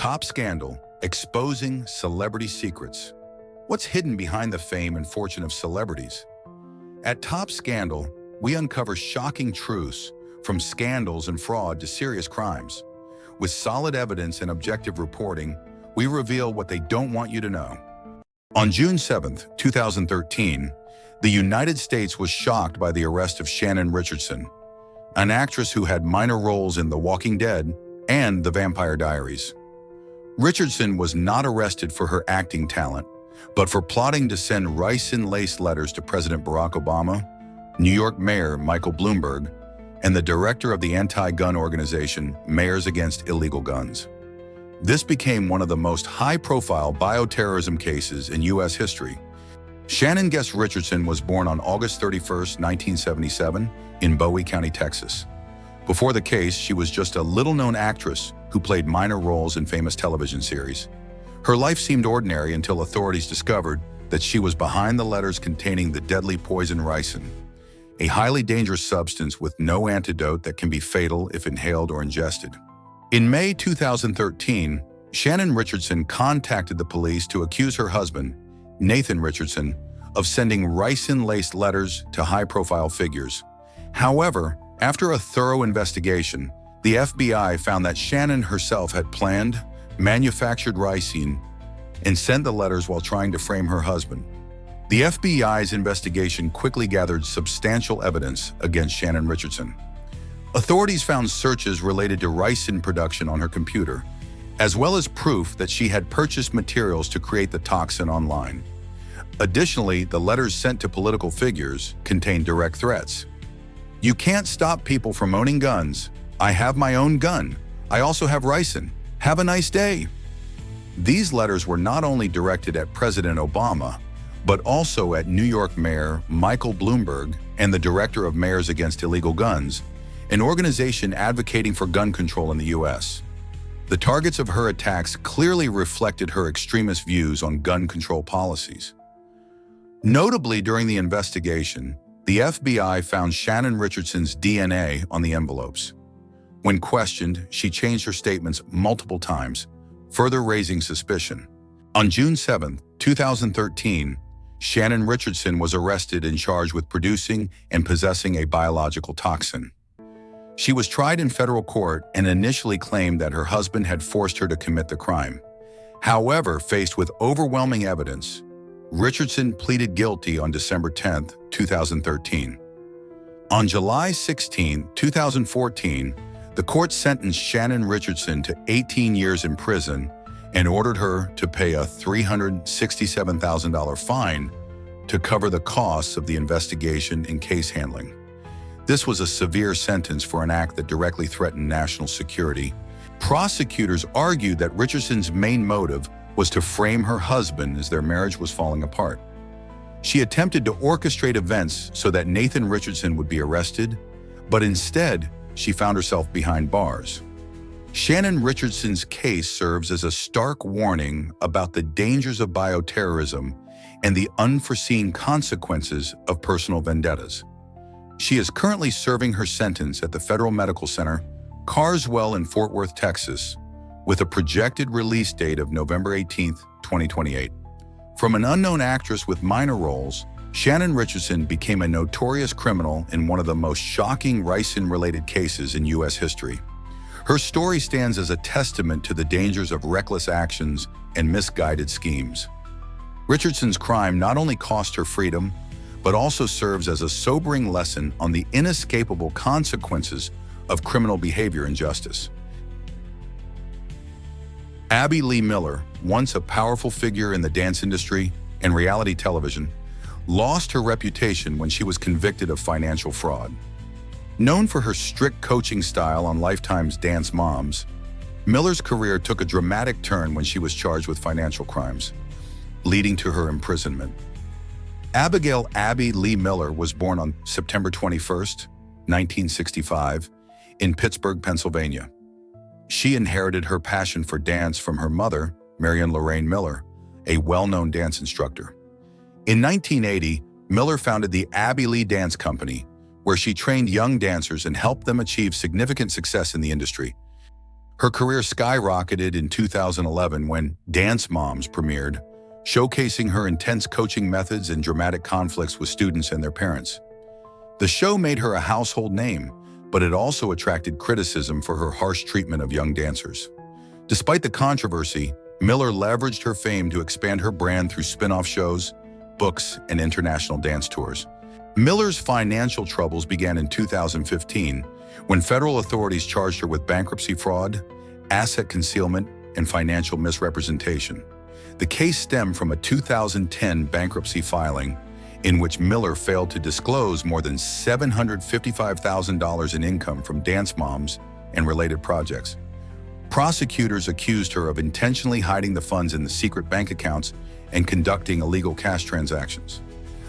Top Scandal: Exposing Celebrity Secrets. What's hidden behind the fame and fortune of celebrities? At Top Scandal, we uncover shocking truths, from scandals and fraud to serious crimes. With solid evidence and objective reporting, we reveal what they don't want you to know. On June 7, 2013, the United States was shocked by the arrest of Shannon Richardson, an actress who had minor roles in The Walking Dead and The Vampire Diaries. Richardson was not arrested for her acting talent, but for plotting to send ricin-laced letters to President Barack Obama, New York Mayor Michael Bloomberg, and the director of the anti-gun organization Mayors Against Illegal Guns. This became one of the most high-profile bioterrorism cases in U.S. history. Shannon Guest Richardson was born on August 31, 1977, in Bowie County, Texas. Before the case, she was just a little-known actress who played minor roles in famous television series. Her life seemed ordinary until authorities discovered that she was behind the letters containing the deadly poison ricin, a highly dangerous substance with no antidote that can be fatal if inhaled or ingested. In May 2013, Shannon Richardson contacted the police to accuse her husband, Nathan Richardson, of sending ricin-laced letters to high-profile figures. However, after a thorough investigation, the FBI found that Shannon herself had planned, manufactured ricin, and sent the letters while trying to frame her husband. The FBI's investigation quickly gathered substantial evidence against Shannon Richardson. Authorities found searches related to ricin production on her computer, as well as proof that she had purchased materials to create the toxin online. Additionally, the letters sent to political figures contained direct threats. "You can't stop people from owning guns. I have my own gun. I also have ricin. Have a nice day." These letters were not only directed at President Obama, but also at New York Mayor Michael Bloomberg and the director of Mayors Against Illegal Guns, an organization advocating for gun control in the U.S. The targets of her attacks clearly reflected her extremist views on gun control policies. Notably, during the investigation, the FBI found Shannon Richardson's DNA on the envelopes. When questioned, she changed her statements multiple times, further raising suspicion. On June 7, 2013, Shannon Richardson was arrested and charged with producing and possessing a biological toxin. She was tried in federal court and initially claimed that her husband had forced her to commit the crime. However, faced with overwhelming evidence, Richardson pleaded guilty on December 10, 2013. On July 16, 2014, the court sentenced Shannon Richardson to 18 years in prison and ordered her to pay a $367,000 fine to cover the costs of the investigation and case handling. This was a severe sentence for an act that directly threatened national security. Prosecutors argued that Richardson's main motive was to frame her husband as their marriage was falling apart. She attempted to orchestrate events so that Nathan Richardson would be arrested, but instead, she found herself behind bars. Shannon Richardson's case serves as a stark warning about the dangers of bioterrorism and the unforeseen consequences of personal vendettas. She is currently serving her sentence at the Federal Medical Center, Carswell in Fort Worth, Texas, with a projected release date of November 18, 2028. From an unknown actress with minor roles, Shannon Richardson became a notorious criminal in one of the most shocking ricin-related cases in U.S. history. Her story stands as a testament to the dangers of reckless actions and misguided schemes. Richardson's crime not only cost her freedom, but also serves as a sobering lesson on the inescapable consequences of criminal behavior and justice. Abby Lee Miller, once a powerful figure in the dance industry and reality television, lost her reputation when she was convicted of financial fraud. Known for her strict coaching style on Lifetime's Dance Moms, Miller's career took a dramatic turn when she was charged with financial crimes, leading to her imprisonment. Abigail Abby Lee Miller was born on September 21, 1965, in Pittsburgh, Pennsylvania. She inherited her passion for dance from her mother, Marion Lorraine Miller, a well-known dance instructor. In 1980, Miller founded the Abby Lee Dance Company, where she trained young dancers and helped them achieve significant success in the industry. Her career skyrocketed in 2011 when Dance Moms premiered, showcasing her intense coaching methods and dramatic conflicts with students and their parents. The show made her a household name, but it also attracted criticism for her harsh treatment of young dancers. Despite the controversy, Miller leveraged her fame to expand her brand through spin-off shows, books, and international dance tours. Miller's financial troubles began in 2015 when federal authorities charged her with bankruptcy fraud, asset concealment, and financial misrepresentation. The case stemmed from a 2010 bankruptcy filing in which Miller failed to disclose more than $755,000 in income from Dance Moms and related projects. Prosecutors accused her of intentionally hiding the funds in the secret bank accounts and conducting illegal cash transactions.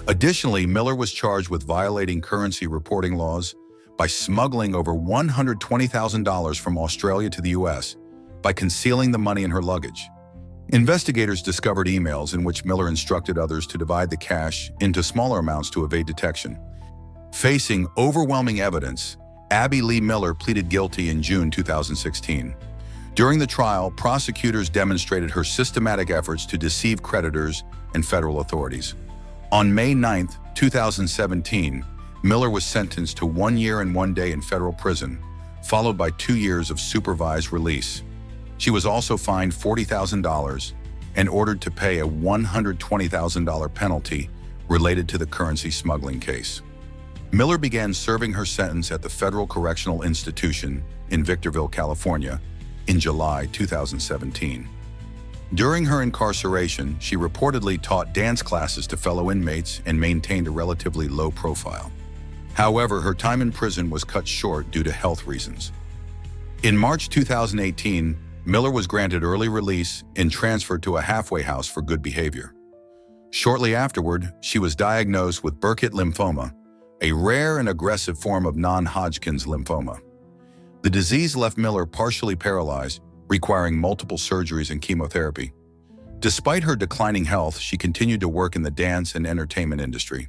Additionally, Miller was charged with violating currency reporting laws by smuggling over $120,000 from Australia to the US by concealing the money in her luggage. Investigators discovered emails in which Miller instructed others to divide the cash into smaller amounts to evade detection. Facing overwhelming evidence, Abby Lee Miller pleaded guilty in June 2016. During the trial, prosecutors demonstrated her systematic efforts to deceive creditors and federal authorities. On May 9, 2017, Miller was sentenced to 1 year and 1 day in federal prison, followed by 2 years of supervised release. She was also fined $40,000 and ordered to pay a $120,000 penalty related to the currency smuggling case. Miller began serving her sentence at the Federal Correctional Institution in Victorville, California, in July 2017. During her incarceration, she reportedly taught dance classes to fellow inmates and maintained a relatively low profile. However, her time in prison was cut short due to health reasons. In March 2018, Miller was granted early release and transferred to a halfway house for good behavior. Shortly afterward, she was diagnosed with Burkitt lymphoma, a rare and aggressive form of non-Hodgkin's lymphoma. The disease left Miller partially paralyzed, requiring multiple surgeries and chemotherapy. Despite her declining health, she continued to work in the dance and entertainment industry.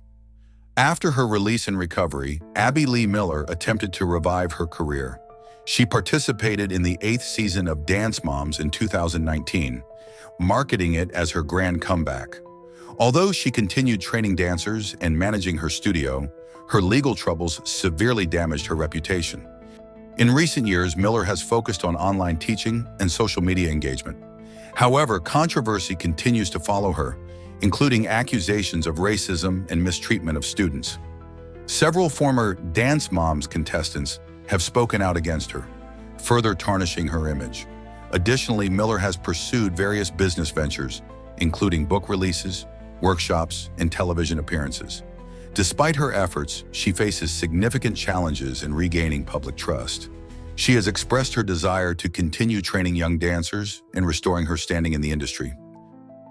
After her release and recovery, Abby Lee Miller attempted to revive her career. She participated in the 8th season of Dance Moms in 2019, marketing it as her grand comeback. Although she continued training dancers and managing her studio, her legal troubles severely damaged her reputation. In recent years, Miller has focused on online teaching and social media engagement. However, controversy continues to follow her, including accusations of racism and mistreatment of students. Several former Dance Moms contestants have spoken out against her, further tarnishing her image. Additionally, Miller has pursued various business ventures, including book releases, workshops, and television appearances. Despite her efforts, she faces significant challenges in regaining public trust. She has expressed her desire to continue training young dancers and restoring her standing in the industry.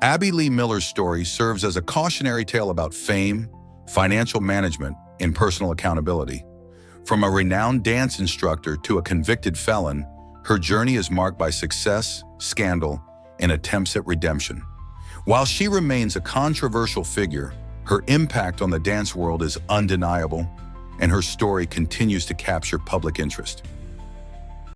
Abby Lee Miller's story serves as a cautionary tale about fame, financial management, and personal accountability. From a renowned dance instructor to a convicted felon, her journey is marked by success, scandal, and attempts at redemption. While she remains a controversial figure, her impact on the dance world is undeniable, and her story continues to capture public interest.